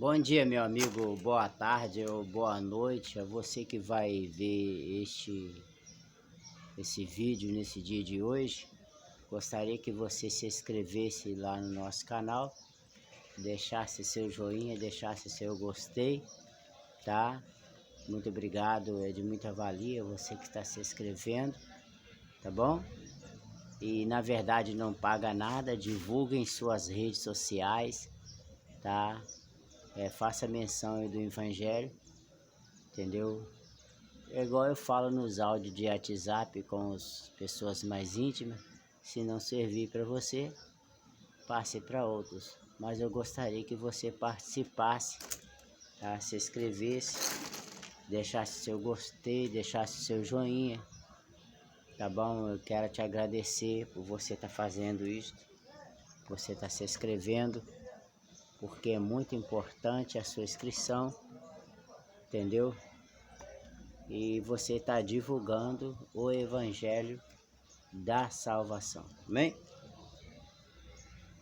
Bom dia, meu amigo, boa tarde ou boa noite a você que vai ver esse vídeo nesse dia de hoje. Gostaria que você se inscrevesse lá no nosso canal, deixasse seu joinha, deixasse seu gostei, tá? Muito obrigado, é de muita valia você que está se inscrevendo, tá bom? E na verdade não paga nada, divulguem suas redes sociais, tá? Faça menção aí do Evangelho, entendeu? É igual eu falo nos áudios de WhatsApp com as pessoas mais íntimas. Se não servir para você, passe para outros. Mas eu gostaria que você participasse, tá? Se inscrevesse, deixasse seu gostei, deixasse seu joinha, tá bom? Eu quero te agradecer por você estar fazendo isso, por você estar se inscrevendo, porque é muito importante a sua inscrição, entendeu? E você está divulgando o Evangelho da salvação. Amém?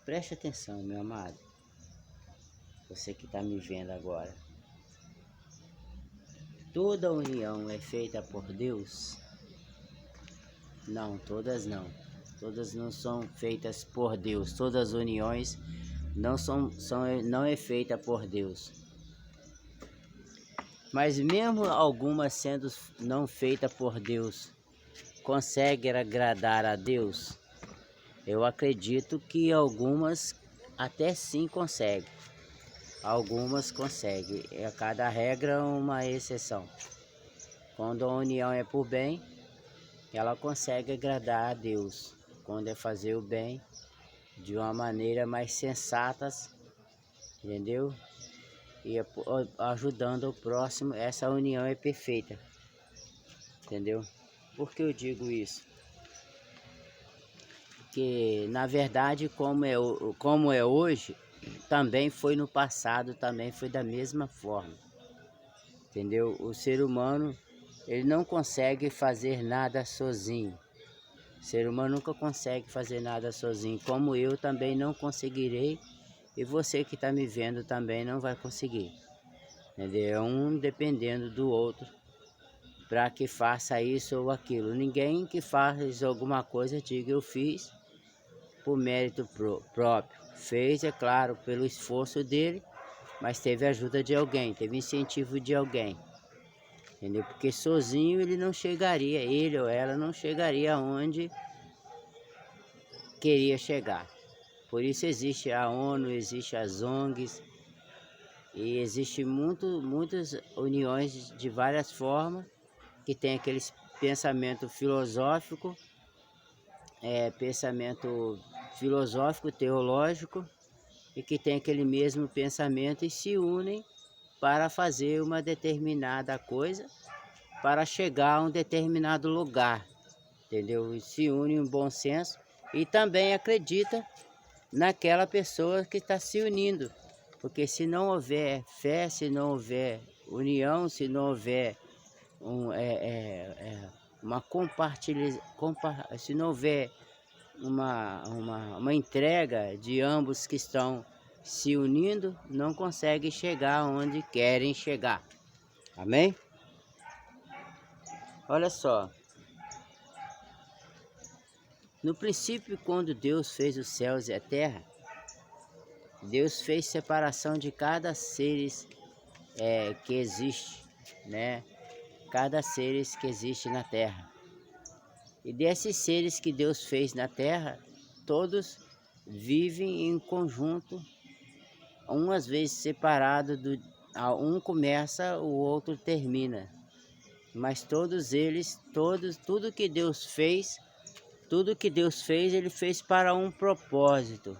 Preste atenção, meu amado. Você que está me vendo agora. Toda união é feita por Deus? Não, todas não. Todas não são feitas por Deus. Todas as uniões não é feita por Deus. Mas mesmo algumas sendo não feitas por Deus, consegue agradar a Deus? Eu acredito que algumas até sim conseguem. Algumas conseguem. A cada regra uma exceção. Quando a união é por bem, ela consegue agradar a Deus. Quando é fazer o bem de uma maneira mais sensata, entendeu? E ajudando o próximo, essa união é perfeita. Entendeu? Por que eu digo isso? Porque na verdade como é hoje, também foi no passado, também foi da mesma forma, entendeu? O ser humano, ele não consegue fazer nada sozinho. O ser humano nunca consegue fazer nada sozinho, como eu também não conseguirei, e você que está me vendo também não vai conseguir, entendeu? É um dependendo do outro para que faça isso ou aquilo. Ninguém que faz alguma coisa diga eu fiz por mérito próprio. Fez, é claro, pelo esforço dele, mas teve ajuda de alguém, teve incentivo de alguém, entendeu? Porque sozinho ele não chegaria, ele ou ela não chegaria aonde queria chegar. Por isso existe a ONU, existe as ONGs, e existe muitas uniões de várias formas, que tem aqueles pensamento filosófico, teológico, e que tem aquele mesmo pensamento e se unem para fazer uma determinada coisa, para chegar a um determinado lugar, entendeu? E se une em bom senso e também acredita naquela pessoa que está se unindo, porque se não houver fé, se não houver união, se não houver uma se não houver uma entrega de ambos que estão se unindo, não consegue chegar onde querem chegar. Amém? Olha só. No princípio, quando Deus fez os céus e a terra, Deus fez separação de cada seres que existe, né? Cada seres que existe na terra. E desses seres que Deus fez na terra, todos vivem em conjunto, umas vezes separado, um começa, o outro termina. Mas todos eles, tudo que Deus fez, ele fez para um propósito,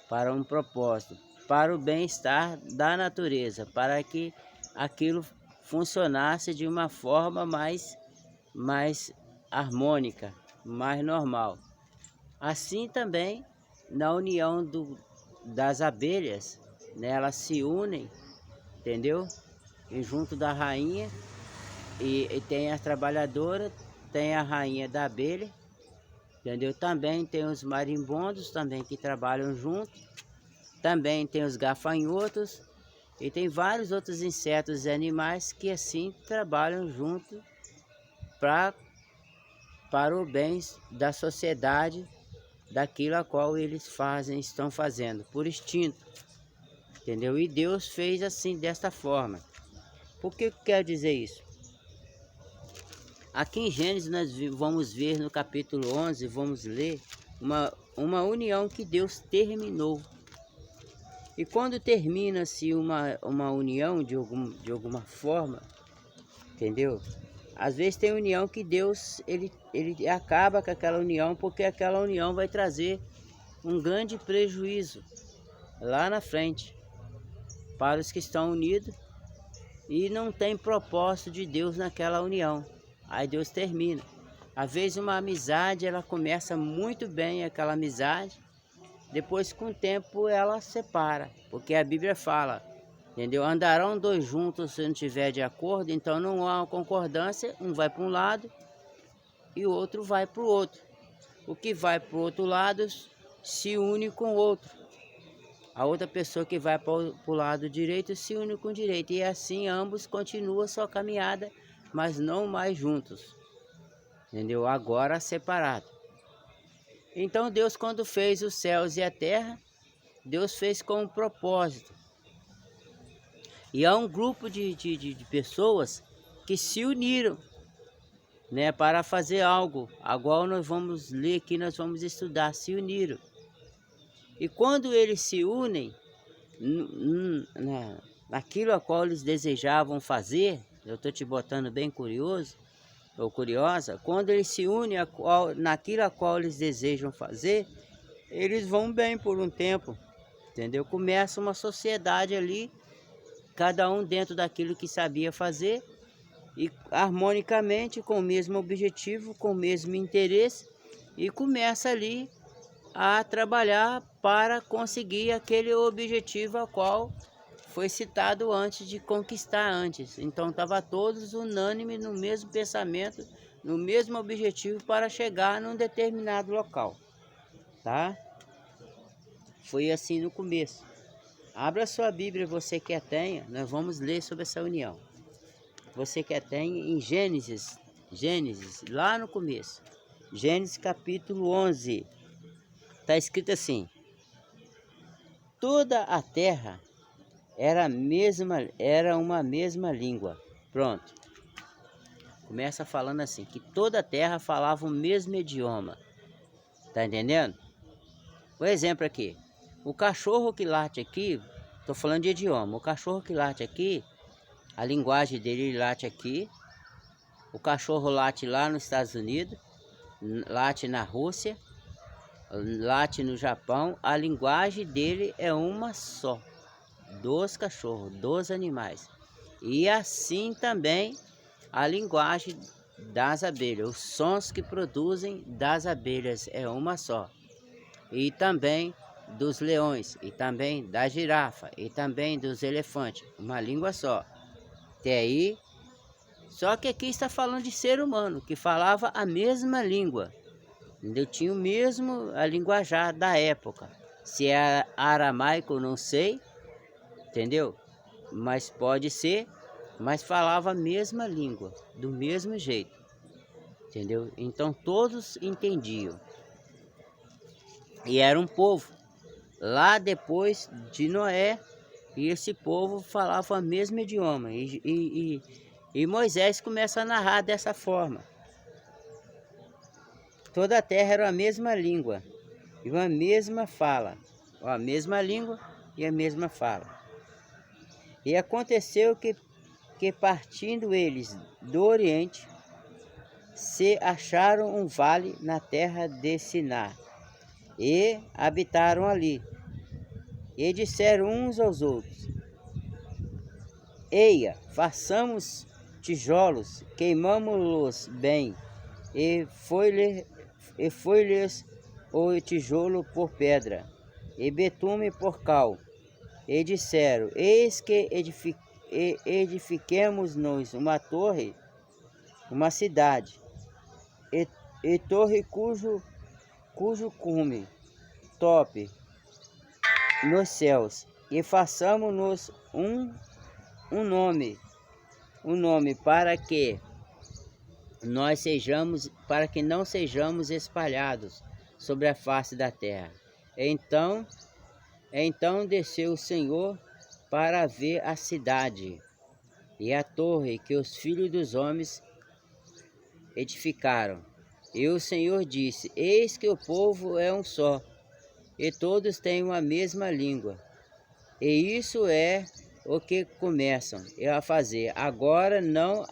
para o bem-estar da natureza, para que aquilo funcionasse de uma forma mais harmônica, mais normal. Assim também na união das abelhas, né, elas se unem, entendeu? E junto da rainha, e tem as trabalhadoras, tem a rainha da abelha, entendeu? Também tem os marimbondos também que trabalham junto, também tem os gafanhotos, E tem vários outros insetos e animais que assim trabalham junto para o bem da sociedade, daquilo a qual eles estão fazendo, por instinto, entendeu? E Deus fez assim, desta forma. Por que quer dizer isso? Aqui em Gênesis nós vamos ver no capítulo 11, vamos ler uma união que Deus terminou. E quando termina-se uma união de alguma forma, entendeu? Às vezes tem união que Deus ele acaba com aquela união, porque aquela união vai trazer um grande prejuízo lá na frente para os que estão unidos e não tem propósito de Deus naquela união. Aí Deus termina. Às vezes uma amizade, ela começa muito bem, aquela amizade, depois com o tempo ela separa, porque a Bíblia fala, entendeu? Andarão dois juntos se não tiver de acordo, então não há uma concordância, um vai para um lado e o outro vai para o outro. O que vai para o outro lado se une com o outro. A outra pessoa que vai para o lado direito se une com o direito. E assim ambos continuam sua caminhada, mas não mais juntos. Entendeu? Agora separado. Então Deus, quando fez os céus e a terra, Deus fez com um propósito. E há um grupo de pessoas que se uniram, né, para fazer algo. Agora nós vamos ler aqui, nós vamos estudar, se uniram. E quando eles se unem naquilo a qual eles desejavam fazer, eu estou te botando bem curioso ou curiosa, quando eles se unem naquilo a qual eles desejam fazer, eles vão bem por um tempo, entendeu? Começa uma sociedade ali, cada um dentro daquilo que sabia fazer e harmonicamente com o mesmo objetivo, com o mesmo interesse, e começa ali a trabalhar para conseguir aquele objetivo a qual foi citado antes de conquistar antes. Então estava todos unânimes no mesmo pensamento, no mesmo objetivo para chegar num determinado local, tá? Foi assim no começo. Abra sua Bíblia, você que a tenha, nós vamos ler sobre essa união. Você que a tenha em Gênesis, lá no começo. Gênesis capítulo 11. Está escrito assim: toda a terra era uma mesma língua. Pronto. Começa falando assim, que toda a terra falava o mesmo idioma. Tá entendendo? Por exemplo aqui, o cachorro que late aqui, tô falando de idioma, o cachorro que late aqui, a linguagem dele late aqui, o cachorro late lá nos Estados Unidos, late na Rússia, late no Japão, a linguagem dele é uma só, dos cachorros, dos animais. E assim também a linguagem das abelhas, os sons que produzem das abelhas é uma só. E também dos leões, e também da girafa, e também dos elefantes, uma língua só. Até aí, só que aqui está falando de ser humano, que falava a mesma língua. Eu tinha o mesmo a linguajar da época. Se é aramaico, não sei, entendeu? Mas pode ser, mas falava a mesma língua, do mesmo jeito, entendeu? Então todos entendiam. E era um povo. Lá depois de Noé, e esse povo falava o mesmo idioma. E Moisés começa a narrar dessa forma. Toda a terra era a mesma língua e uma mesma fala. A mesma língua e a mesma fala. E aconteceu que partindo eles do Oriente, se acharam um vale na terra de Siná, e habitaram ali. E disseram uns aos outros: eia, façamos tijolos, queimamo-los bem. E foi-lhes o tijolo por pedra, e betume por cal. E disseram: eis que edifiquemos-nos uma torre, uma cidade, e torre cujo cume tope nos céus, e façamos-nos um nome para que não sejamos espalhados sobre a face da terra. Então desceu o Senhor para ver a cidade e a torre que os filhos dos homens edificaram. E o Senhor disse: Eis que o povo é um só, e todos têm uma mesma língua. E isso é o que começam a fazer. Agora não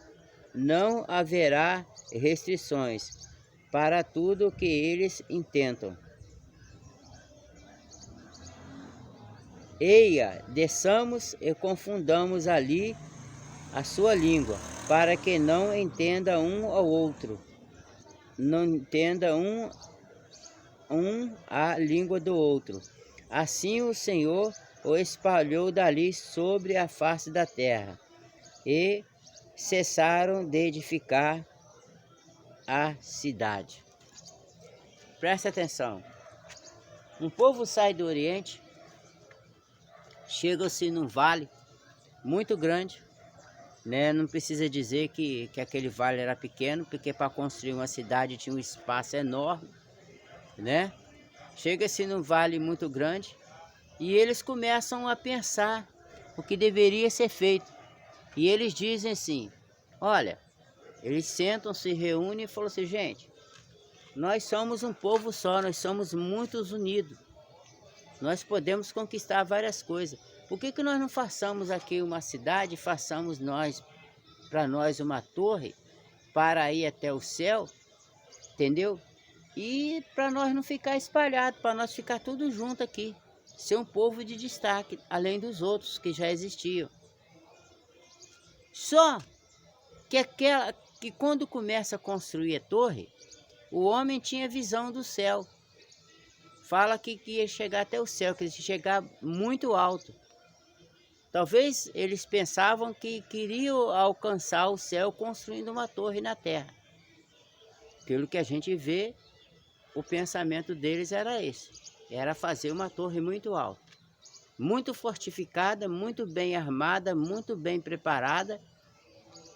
haverá restrições para tudo o que eles intentam. Eia, desçamos e confundamos ali a sua língua, para que não entenda um ao outro, não entenda um a língua do outro. Assim o Senhor o espalhou dali sobre a face da terra, e cessaram de edificar a cidade. Presta atenção. Um povo sai do Oriente, chega-se num vale muito grande, né? Não precisa dizer que aquele vale era pequeno, porque para construir uma cidade tinha um espaço enorme, né? Chega-se num vale muito grande e eles começam a pensar o que deveria ser feito. E eles dizem assim, olha, eles sentam, se reúnem e falam assim, gente, nós somos um povo só, nós somos muitos unidos. Nós podemos conquistar várias coisas. Por que nós não façamos aqui uma cidade, façamos para nós uma torre para ir até o céu, entendeu? E para nós não ficar espalhado, para nós ficar tudo junto aqui. Ser um povo de destaque, além dos outros que já existiam. Só que quando começa a construir a torre, o homem tinha visão do céu. Fala que ia chegar até o céu, que ia chegar muito alto. Talvez eles pensavam que queriam alcançar o céu construindo uma torre na terra. Pelo que a gente vê, o pensamento deles era esse. Era fazer uma torre muito alta. Muito fortificada, muito bem armada, muito bem preparada.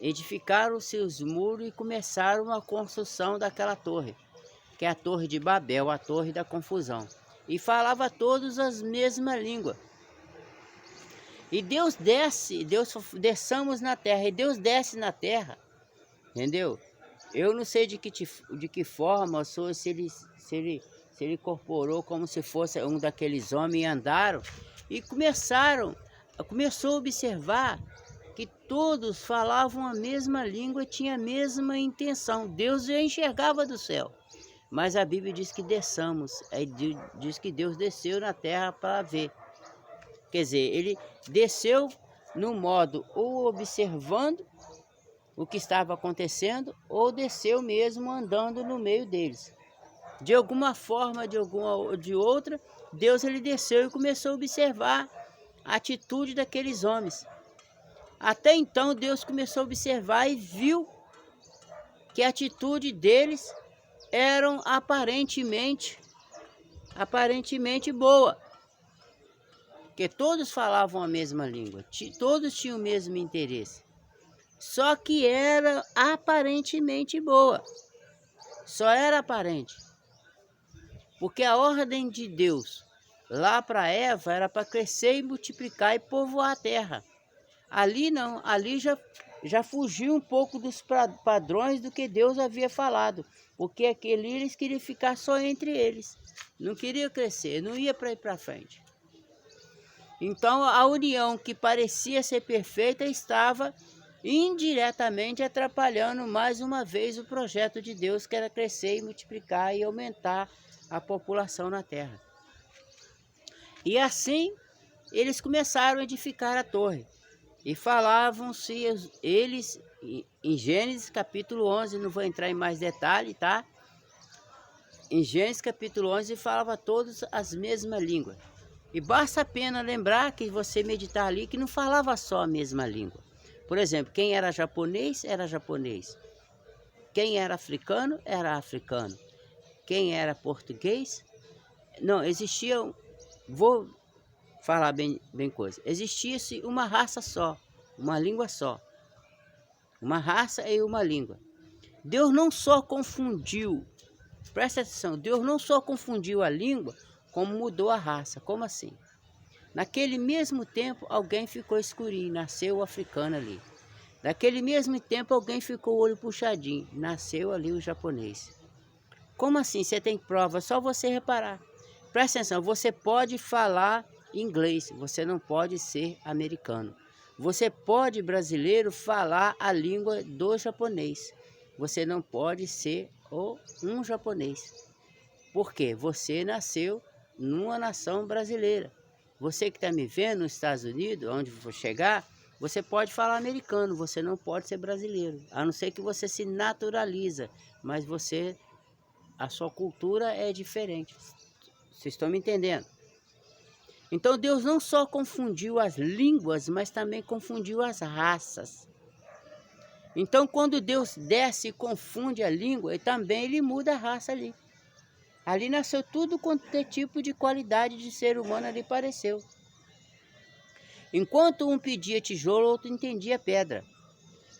Edificaram seus muros e começaram a construção daquela torre, que é a Torre de Babel, a Torre da Confusão. E falava todos as mesmas línguas. E Deus desçamos na terra, e Deus desce na terra, entendeu? Eu não sei de que forma, se ele incorporou como se fosse um daqueles homens e andaram, e começou a observar que todos falavam a mesma língua e tinham a mesma intenção. Deus já enxergava do céu. Mas a Bíblia diz que desçamos, diz que Deus desceu na terra para ver. Quer dizer, ele desceu no modo ou observando o que estava acontecendo, ou desceu mesmo andando no meio deles. De alguma forma, de outra, Deus ele desceu e começou a observar a atitude daqueles homens. Até então Deus começou a observar e viu que a atitude deles eram aparentemente boa. Porque todos falavam a mesma língua, todos tinham o mesmo interesse. Só que era aparentemente boa. Só era aparente. Porque a ordem de Deus lá para Eva era para crescer e multiplicar e povoar a terra. Ali não, ali já fugiu um pouco dos padrões do que Deus havia falado. Porque aquele eles queriam ficar só entre eles. Não queriam crescer, não ia para ir para frente. Então a união que parecia ser perfeita estava indiretamente atrapalhando mais uma vez o projeto de Deus, que era crescer e multiplicar e aumentar a população na terra. E assim eles começaram a edificar a torre. E falavam-se eles, em Gênesis capítulo 11, não vou entrar em mais detalhe, tá? Em Gênesis capítulo 11 falava todas as mesmas línguas. E basta apenas lembrar que você meditar ali que não falava só a mesma língua. Por exemplo, quem era japonês, era japonês. Quem era africano, era africano. Quem era português, não, existia, vou falar bem coisa. Existisse uma raça só, uma língua só. Uma raça e uma língua. Deus não só confundiu, presta atenção, Deus não só confundiu a língua, como mudou a raça. Como assim? Naquele mesmo tempo, alguém ficou escurinho, nasceu o africano ali. Naquele mesmo tempo, alguém ficou o olho puxadinho, nasceu ali o japonês. Como assim? Você tem prova, só você reparar. Presta atenção, você pode falar inglês, você não pode ser americano. Você pode, brasileiro, falar a língua do japonês. Você não pode ser um japonês. Por quê? Você nasceu numa nação brasileira. Você que está me vendo nos Estados Unidos, onde for chegar, você pode falar americano, você não pode ser brasileiro. A não ser que você se naturaliza, mas a sua cultura é diferente. Vocês estão me entendendo? Então Deus não só confundiu as línguas, mas também confundiu as raças. Então quando Deus desce e confunde a língua, ele muda a raça ali. Ali nasceu tudo quanto é tipo de qualidade de ser humano, ali apareceu. Enquanto um pedia tijolo, outro entendia pedra.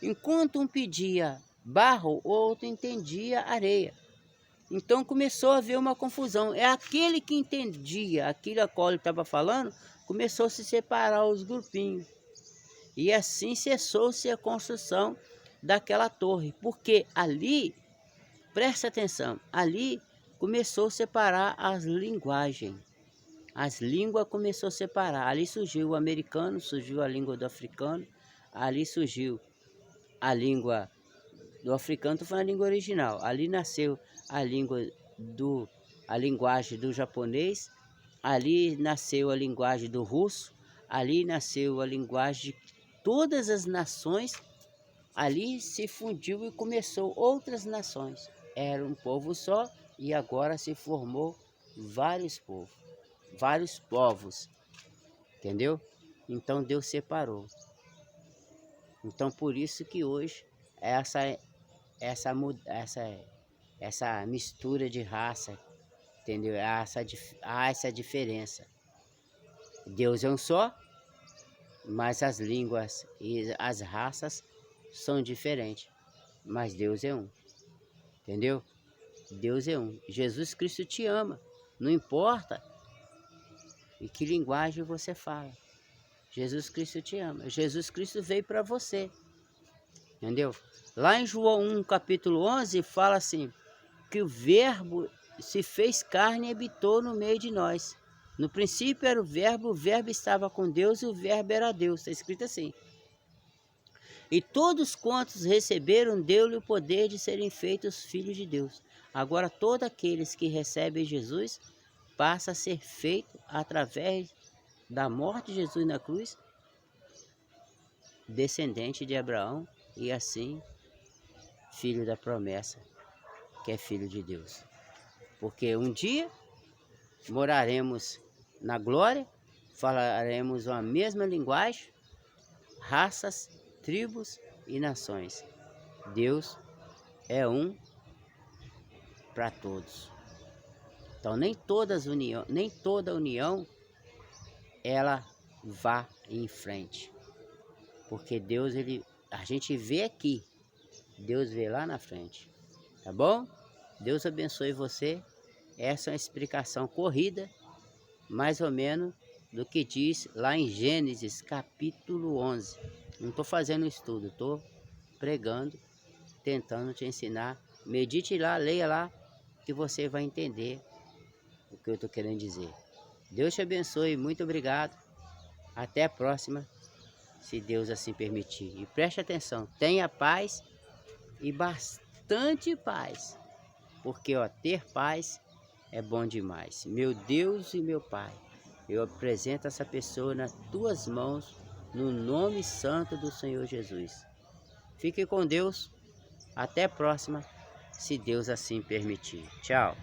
Enquanto um pedia barro, outro entendia areia. Então começou a haver uma confusão. É aquele que entendia aquilo a qual ele estava falando, começou a se separar os grupinhos. E assim cessou-se a construção daquela torre. Porque ali, presta atenção, ali começou a separar as linguagens. As línguas começou a separar. Ali surgiu o americano, surgiu a língua do africano. Ali surgiu a língua do africano, estou falando a língua original. Ali nasceu a linguagem do japonês. Ali nasceu a linguagem do russo. Ali nasceu a linguagem de todas as nações. Ali se fundiu e começou outras nações. Era um povo só e agora se formou vários povos, entendeu? Então Deus separou. Então por isso que hoje essa mistura de raça, entendeu? Há essa diferença. Deus é um só, mas as línguas e as raças são diferentes, mas Deus é um, entendeu? Deus é um. Jesus Cristo te ama, não importa em que linguagem você fala. Jesus Cristo te ama. Jesus Cristo veio para você, entendeu? Lá em João 1, capítulo 11, fala assim, que o verbo se fez carne e habitou no meio de nós. No princípio era o verbo estava com Deus e o verbo era Deus. Está escrito assim. E todos quantos receberam, deu-lhe o poder de serem feitos filhos de Deus. Agora, todos aqueles que recebem Jesus, passa a ser feito através da morte de Jesus na cruz, descendente de Abraão e assim filho da promessa, que é filho de Deus. Porque um dia moraremos na glória, falaremos a mesma linguagem, raças, tribos e nações. Deus é um para todos. Então nem toda união ela vá em frente. Porque Deus, a gente vê aqui, Deus vê lá na frente. Tá bom? Deus abençoe você. Essa é uma explicação corrida, mais ou menos, do que diz lá em Gênesis capítulo 11. Não estou fazendo estudo, estou pregando, tentando te ensinar. Medite lá, leia lá, que você vai entender o que eu estou querendo dizer. Deus te abençoe, muito obrigado. Até a próxima, se Deus assim permitir. E preste atenção, tenha paz e bastante paz. Porque ter paz é bom demais. Meu Deus e meu Pai, eu apresento essa pessoa nas tuas mãos, no nome santo do Senhor Jesus. Fique com Deus. Até a próxima, se Deus assim permitir. Tchau.